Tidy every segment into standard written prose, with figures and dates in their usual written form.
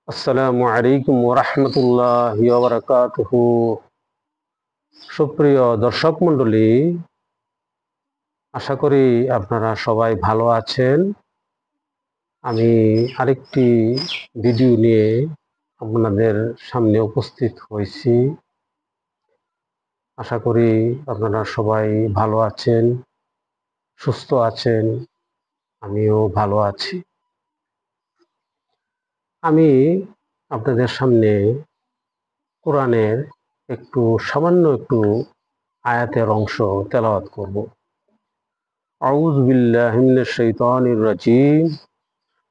আসসালামু আলাইকুম ওয়া রাহমাতুল্লাহি ওয়া বারাকাতুহু। সুপ্রিয় দর্শক মণ্ডলী, আশা করি আপনারা সবাই ভালো আছেন। আমি আরেকটি ভিডিও নিয়ে আপনাদের সামনে উপস্থিত হয়েছি। আশা করি আপনারা সবাই ভালো আছেন, সুস্থ আছেন। আমিও ভালো আছি। আমি আপনাদের সামনে কোরআনের সামান্য একটু আয়াতের অংশ তেলাওয়াত করব। আউযু বিল্লাহি মিনাশ শাইতানির রাজিম।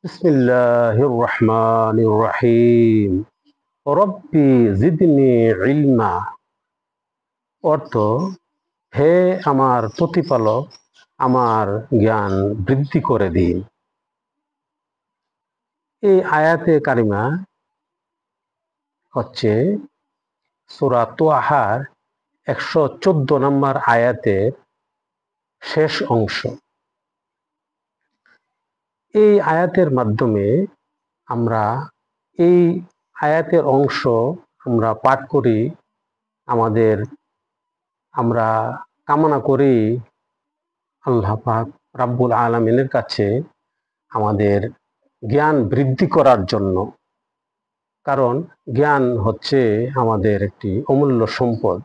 বিসমিল্লাহির রহমানির রহিম। রব্বি জিদনি ইলমা। অর্থ, হে আমার প্রতিপালক, আমার জ্ঞান বৃদ্ধি করে দিন। এই আয়াতে কারিমা হচ্ছে সূরা তোহার 114 নম্বর আয়াতের শেষ অংশ। এই আয়াতের মাধ্যমে আমরা এই আয়াতের অংশ আমরা পাঠ করি, আমরা কামনা করি আল্লাহ পাক রাব্বুল আলামিনের কাছে আমাদের জ্ঞান বৃদ্ধি করার জন্য। কারণ জ্ঞান হচ্ছে আমাদের একটি অমূল্য সম্পদ।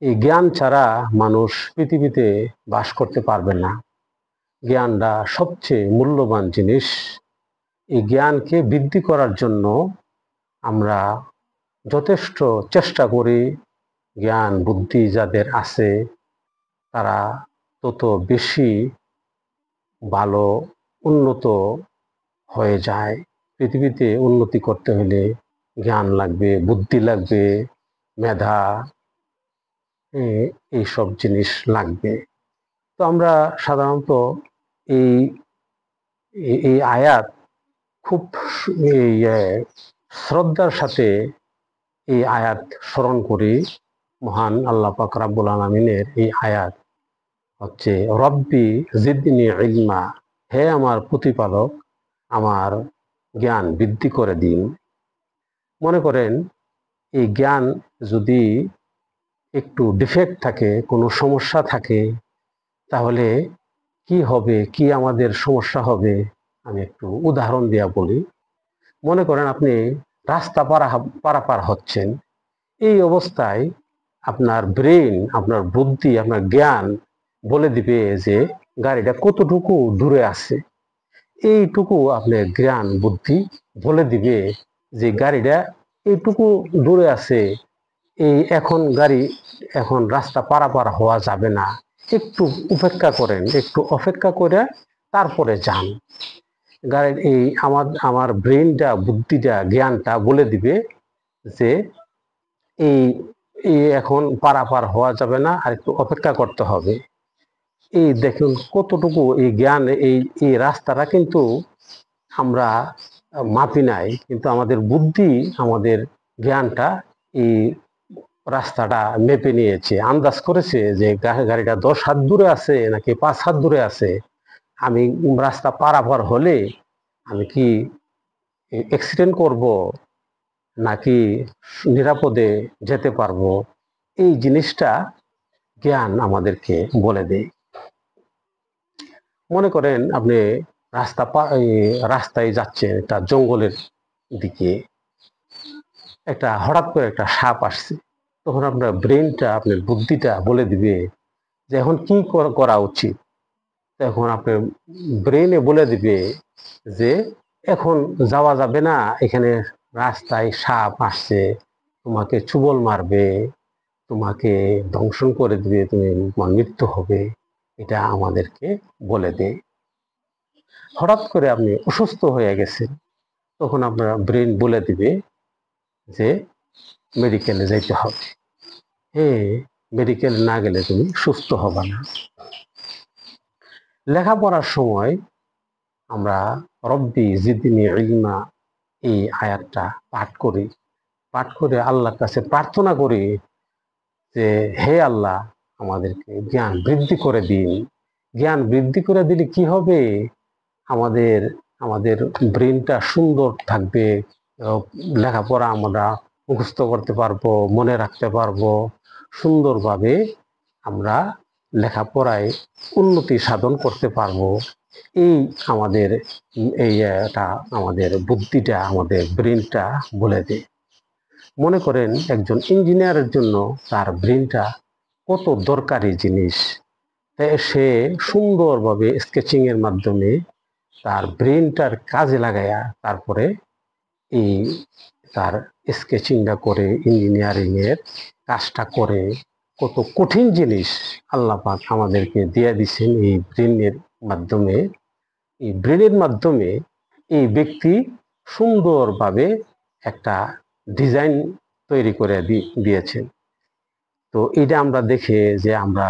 এই জ্ঞান ছাড়া মানুষ পৃথিবীতে বাস করতে পারবে না। জ্ঞানটা সবচেয়ে মূল্যবান জিনিস। এই জ্ঞানকে বৃদ্ধি করার জন্য আমরা যথেষ্ট চেষ্টা করি। জ্ঞান বুদ্ধি যাদের আছে তারা তত বেশি ভালো উন্নত হয়ে যায়। পৃথিবীতে উন্নতি করতে হলে জ্ঞান লাগবে, বুদ্ধি লাগবে, মেধা, এইসব জিনিস লাগবে। তো আমরা সাধারণত এই এই আয়াত খুব শ্রদ্ধার সাথে এই আয়াত স্মরণ করি। মহান আল্লাহ পাক রাব্বুল আলামিনের এই আয়াত হচ্ছে রব্বি জিদনি ইলমা, হে আমার প্রতিপালক, আমার জ্ঞান বৃদ্ধি করে দিন। মনে করেন এই জ্ঞান যদি একটু ডিফেক্ট থাকে, কোনো সমস্যা থাকে, তাহলে কি হবে, কি আমাদের সমস্যা হবে? আমি একটু উদাহরণ দিয়া বলি। মনে করেন আপনি রাস্তা পারাপার হচ্ছেন। এই অবস্থায় আপনার ব্রেন, আপনার বুদ্ধি, আপনার জ্ঞান বলে দিবে যে গাড়িটা কতটুকু দূরে আছে। এইটুকু আপনার জ্ঞান বুদ্ধি বলে দিবে যে গাড়িটা এইটুকু দূরে আছে। এখন রাস্তা পারাপার হওয়া যাবে না। একটু উপেক্ষা করেন, একটু অপেক্ষা করে তারপরে যান। গাড়ির আমার ব্রেনটা, বুদ্ধিটা, জ্ঞানটা বলে দিবে যে এই এখন পারাপার হওয়া যাবে না, আর একটু অপেক্ষা করতে হবে। এই দেখুন কতটুকু এই জ্ঞান, এই রাস্তাটা কিন্তু আমরা মাপি নাই, কিন্তু আমাদের বুদ্ধি, আমাদের জ্ঞানটা এই রাস্তাটা মেপে নিয়েছে, আন্দাজ করেছে যে গাড়িটা 10 হাত দূরে আছে নাকি 5 হাত দূরে আছে। আমি রাস্তা পারাপার হলে আমি কি অ্যাক্সিডেন্ট করব নাকি নিরাপদে যেতে পারবো, এই জিনিসটা জ্ঞান আমাদেরকে বলে দেয়। মনে করেন আপনি রাস্তায় যাচ্ছেন একটা জঙ্গলের দিকে, হঠাৎ করে একটা সাপ আসছে। তখন আপনার ব্রেনটা, আপনার বুদ্ধিটা বলে দিবে যে এখন কি করা উচিত। তখন আপনার ব্রেনে বলে দিবে যে এখন যাওয়া যাবে না, এখানে রাস্তায় সাপ আসছে, তোমাকে চুবল মারবে, তোমাকে ধ্বংসন করে দিবে, তোমার মৃত্যু হবে। এটা আমাদেরকে বলে দেয়। হঠাৎ করে আপনি অসুস্থ হয়ে গেছেন, তখন আপনার ব্রেন বলে দিবে যে মেডিকেলে যাইতে হবে। মেডিকেল না গেলে তুমি সুস্থ হবে না। লেখাপড়ার সময় আমরা রব্বি জিদনি ইলমা এই আয়াতটা পাঠ করে আল্লাহর কাছে প্রার্থনা করি যে হে আল্লাহ, আমাদেরকে জ্ঞান বৃদ্ধি করে দিন। জ্ঞান বৃদ্ধি করে দিলে কি হবে? আমাদের আমাদের ব্রেনটা সুন্দর থাকবে, লেখাপড়া আমরা মুখস্থ করতে পারবো, মনে রাখতে পারবো, সুন্দরভাবে আমরা লেখাপড়ায় উন্নতি সাধন করতে পারবো। এই আমাদের এটা আমাদের বুদ্ধিটা, আমাদের ব্রেনটা বলে দেয়। মনে করেন একজন ইঞ্জিনিয়ারের জন্য তার ব্রেনটা কত দরকারি জিনিস। সে সুন্দরভাবে স্কেচিং এর মাধ্যমে তার ব্রেনটার কাজে লাগায়া তারপরে এই তার স্কেচিংটা করে ইঞ্জিনিয়ারিং এর কাজটা করে। কত কঠিন জিনিস আল্লাহ পাক আমাদেরকে দিয়ে দিচ্ছেন এই ব্রেনের মাধ্যমে। এই ব্রেনের মাধ্যমে এই ব্যক্তি সুন্দরভাবে একটা ডিজাইন তৈরি করে দিয়েছেন। তো এটা আমরা দেখে যে আমরা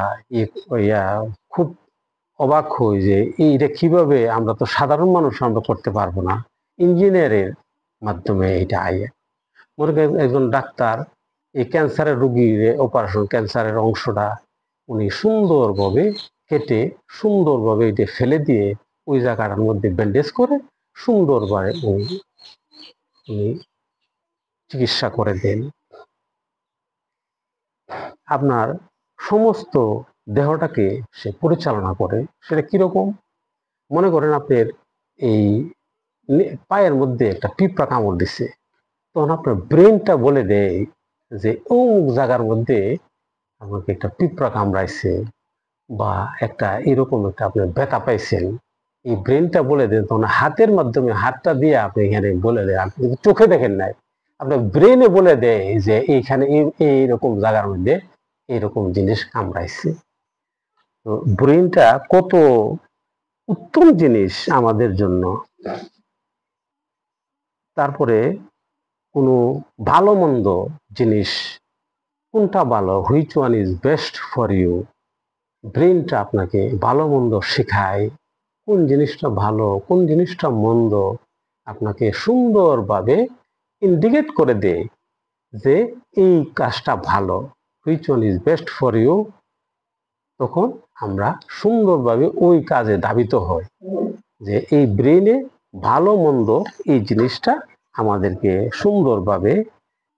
খুব অবাক হই যে এইটা কিভাবে, আমরা তো সাধারণ মানুষ আমরা করতে পারবো না, ইঞ্জিনিয়ারের মাধ্যমে এটা আইয়া। মনে করেন একজন ডাক্তার এই ক্যান্সারের রুগীর অপারেশন, ক্যান্সারের অংশটা উনি সুন্দরভাবে কেটে সুন্দরভাবে এটা ফেলে দিয়ে ওই জায়গাটার মধ্যে ব্যান্ডেজ করে সুন্দরভাবে উনি চিকিৎসা করে দেন। আপনার সমস্ত দেহটাকে সে পরিচালনা করে। সেটা কিরকম? মনে করেন আপনার এই পায়ের মধ্যে একটা পিঁপড়া কামড় দিছে, তখন আপনার ব্রেনটা বলে দেয় যে অমুক জায়গার মধ্যে আমাকে একটা পিঁপড়া কামড়াইছে, বা একটা এরকম একটা আপনি ব্যথা পাইছেন। এই ব্রেনটা বলে দেন, তখন হাতের মাধ্যমে হাতটা দিয়ে আপনি এখানে বলে দেয়, আপনি চোখে দেখেন নাই, আপনার ব্রেনে বলে দেয় যে এইখানে এইরকম জায়গার মধ্যে এইরকম জিনিস কামড়াইছে। তো ব্রেনটা কত উত্তম জিনিস আমাদের জন্য। তারপরে কোনো ভালো মন্দ জিনিস কোনটা ভালো, which one is best for you, ব্রেনটা আপনাকে ভালো মন্দ শেখায়। কোন জিনিসটা ভালো, কোন জিনিসটা মন্দ আপনাকে সুন্দরভাবে ইন্ডিকেট করে দেয় যে এই কাজটা ভালো, which one is best for you. তখন আমরা সুন্দরভাবে ওই কাজে ধাবিত হই, যে এই ব্রেনে ভালো মন্দ এই জিনিসটা আমাদেরকে সুন্দরভাবে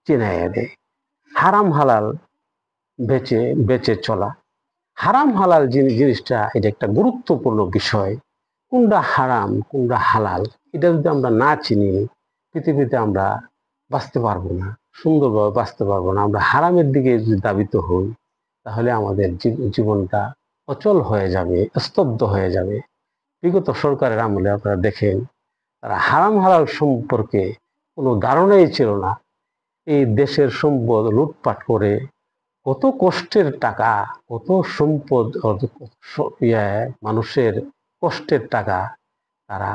চিনাইয়া দেয়। হারাম হালাল বেঁচে বেঁচে চলা, হারাম হালাল জিনিসটা এটা একটা গুরুত্বপূর্ণ বিষয়। কোনটা হারাম কোনটা হালাল এটা যদি আমরা না চিনি, পৃথিবীতে আমরা বাঁচতে পারবো না, সুন্দরভাবে বাঁচতে পারবো না। আমরা হারামের দিকে যদি ধাবিত হই, তাহলে আমাদের জীবনটা অচল হয়ে যাবে, স্তব্ধ হয়ে যাবে। বিগত সরকারের আমলে আপনারা দেখেন, তারা হারাম হালাল সম্পর্কে কোনো ধারণাই ছিল না। এই দেশের সম্পদ লুটপাট করে কত কষ্টের টাকা, কত সম্পদ, মানুষের কষ্টের টাকা তারা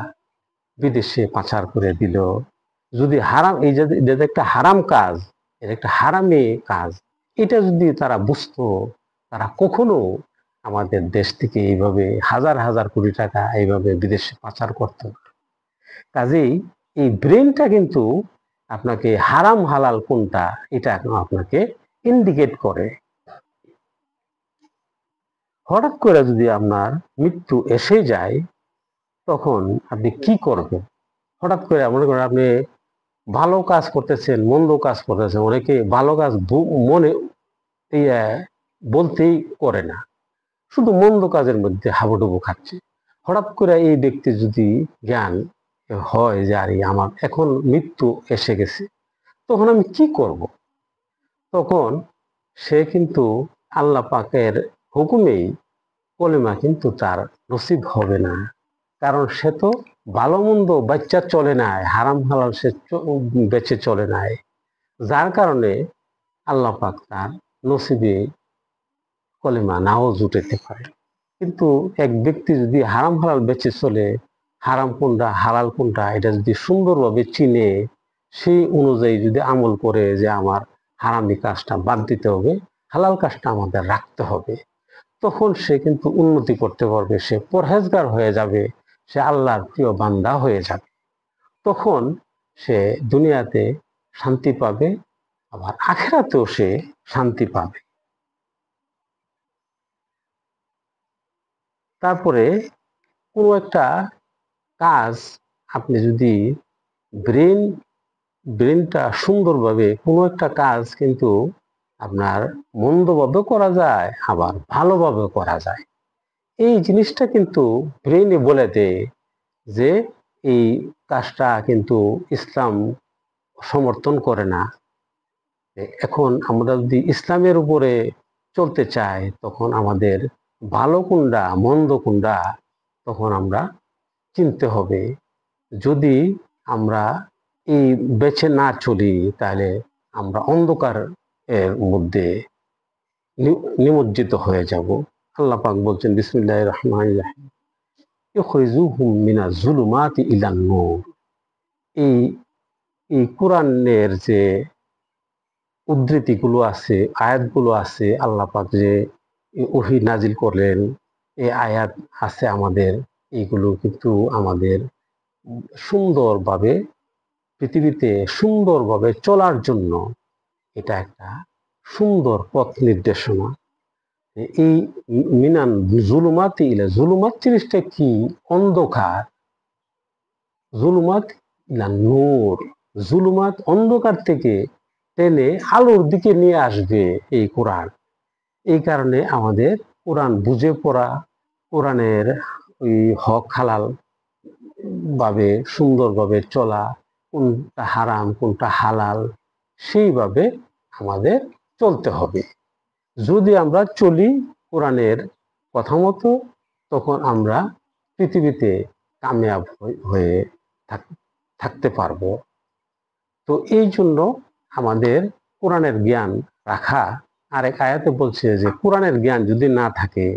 বিদেশে পাচার করে দিল। যদি হারাম, এই যে একটা হারাম কাজ, এটা একটা হারামি কাজ, এটা যদি তারা বুঝতো, তারা কখনো আমাদের দেশ থেকে এইভাবে হাজার হাজার কোটি টাকা এইভাবে বিদেশে পাচার করতো। কাজেই এই ব্রেনটা কিন্তু আপনাকে হারাম হালাল কোনটা এটা আপনাকে ইন্ডিকেট করে। হঠাৎ করে যদি আপনার মৃত্যু এসে যায়, তখন আপনি কি করবেন? হঠাৎ করে মনে করেন আপনি ভালো কাজ করতেছেন, মন্দ কাজ করতেছেন। অনেকে ভালো কাজ মনে বলতেই করে না, শুধু মন্দ কাজের মধ্যে হাবুডুবু খাচ্ছে। হঠাৎ করে এই ব্যক্তি যদি জ্ঞান হয় যে আরে আমার এখন মৃত্যু এসে গেছে, তখন আমি কি করব? তখন সে কিন্তু আল্লাহ পাকের হুকুমেই কলেমা কিন্তু তার নসিব হবে না। কারণ সে তো ভালো মন্দ বাচ্চা চলে নাই, হারাম হালাল সে বেঁচে চলে নাই, যার কারণে আল্লাহ পাক তার নসিবে কলেমা নাও জুটাতে পারে। কিন্তু এক ব্যক্তি যদি হারাম হালাল বেঁচে চলে, হারাম কোনটা হালাল কোনটা এটা যদি সুন্দরভাবে চিনে, সেই অনুযায়ী যদি আমল করে যে আমার হারামি কাজটা বাদ দিতে হবে, হালাল কাজটা আমাদের রাখতে হবে, তখন সে কিন্তু উন্নতি করতে পারবে, সে পরহেজগার হয়ে যাবে, সে আল্লাহর প্রিয় বান্দা হয়ে যাবে। তখন সে দুনিয়াতে শান্তি পাবে, আবার আখিরাতেও সে শান্তি পাবে। তারপরে কোনো একটা কাজ আপনি যদি ব্রেন ব্রেনটা সুন্দরভাবে কোনো একটা কাজ কিন্তু আপনার মন্দভাবে করা যায়, আবার ভালোভাবে করা যায়। এই জিনিসটা কিন্তু ব্রেনে বলে দেয় যে এই কাজটা কিন্তু ইসলাম সমর্থন করে না। এখন আমরা যদি ইসলামের উপরে চলতে চাই, তখন আমাদের ভালো কোনটা মন্দ কোনটা তখন আমরা চিনতে হবে। যদি আমরা এই বেছে না চলি, তাহলে আমরা অন্ধকার এর মধ্যে নিমজ্জিত হয়ে যাব। আল্লাহ পাক বলছেন বিসমিল্লাহির রহমানির রহিম, ইখরিজুহুম মিনাজ জুলুমাতি ইলান নূর। এই এই কোরআনের যে উদ্ধৃতিগুলো আছে, আয়াতগুলো আছে, আল্লাহ পাক যে ওহী নাজিল করলেন, এই আয়াত আছে আমাদের, এইগুলো কিন্তু আমাদের সুন্দরভাবে পৃথিবীতে সুন্দরভাবে চলার জন্য এটা একটা সুন্দর পথ নির্দেশনা। এই মিনান জুলুমাতি ইলা, জুলুমাত জিনিসটা কি? অন্ধকার। জুলুমাত ইলা নূর, জুলুমাত অন্ধকার থেকে টেনে আলোর দিকে নিয়ে আসবে এই কোরআন। এই কারণে আমাদের কোরআন বুঝে পড়া, কোরআনের ওই হক হালাল ভাবে সুন্দরভাবে চলা, কোনটা হারাম কোনটা হালাল সেইভাবে আমাদের চলতে হবে। যদি আমরা চলি কোরআনের কথা মতো, তখন আমরা পৃথিবীতে কামিয়াব হয়ে থাকতে পারবো। তো এই জন্য আমাদের কোরআনের জ্ঞান রাখা। আরেক আয়াতে বলছে যে কোরআনের জ্ঞান যদি না থাকে,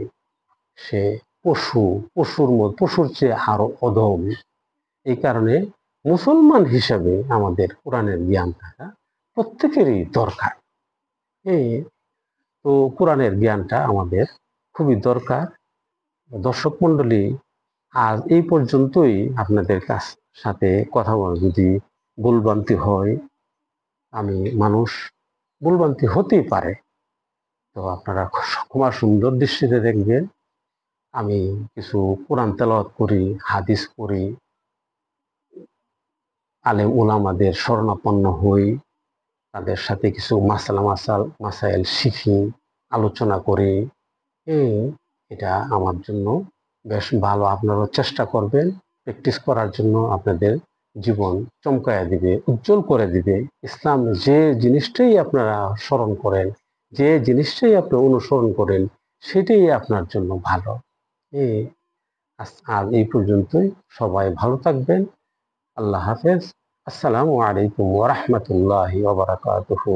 সে পশুর চেয়ে আরো অধম। এই কারণে মুসলমান হিসাবে আমাদের কোরআনের জ্ঞান থাকা প্রত্যেকেরই দরকার। এই তো কোরআনের জ্ঞানটা আমাদের খুবই দরকার। দর্শক মন্ডলী, আজ এই পর্যন্তই। আপনাদের সাথে কথা বলে যদি ভুলভ্রান্তি হয়, আমি মানুষ, ভুলভ্রান্তি হতেই পারে, তো আপনারা ক্ষমা সুন্দর দৃষ্টিতে দেখবেন। আমি কিছু কোরআন তেলাওয়াত করি, হাদিস পড়ি, আলেম ওলামাদের শরণাপন্ন হই, তাদের সাথে কিছু মাসাইল শিখি, আলোচনা করি। এটা আমার জন্য বেশ ভালো। আপনারাও চেষ্টা করবেন, প্র্যাকটিস করার জন্য। আপনাদের জীবন চমকায়া দিবে, উজ্জ্বল করে দিবে। ইসলাম যে জিনিসটাই আপনারা স্মরণ করেন, যে জিনিসটাই আপনি অনুসরণ করেন, সেটাই আপনার জন্য ভালো। আজ এই পর্যন্তই। সবাই ভালো থাকবেন। আল্লাহ হাফেজ। আসসালামু আলাইকুম ওয়া রাহমাতুল্লাহি ওয়া বারাকাতুহু।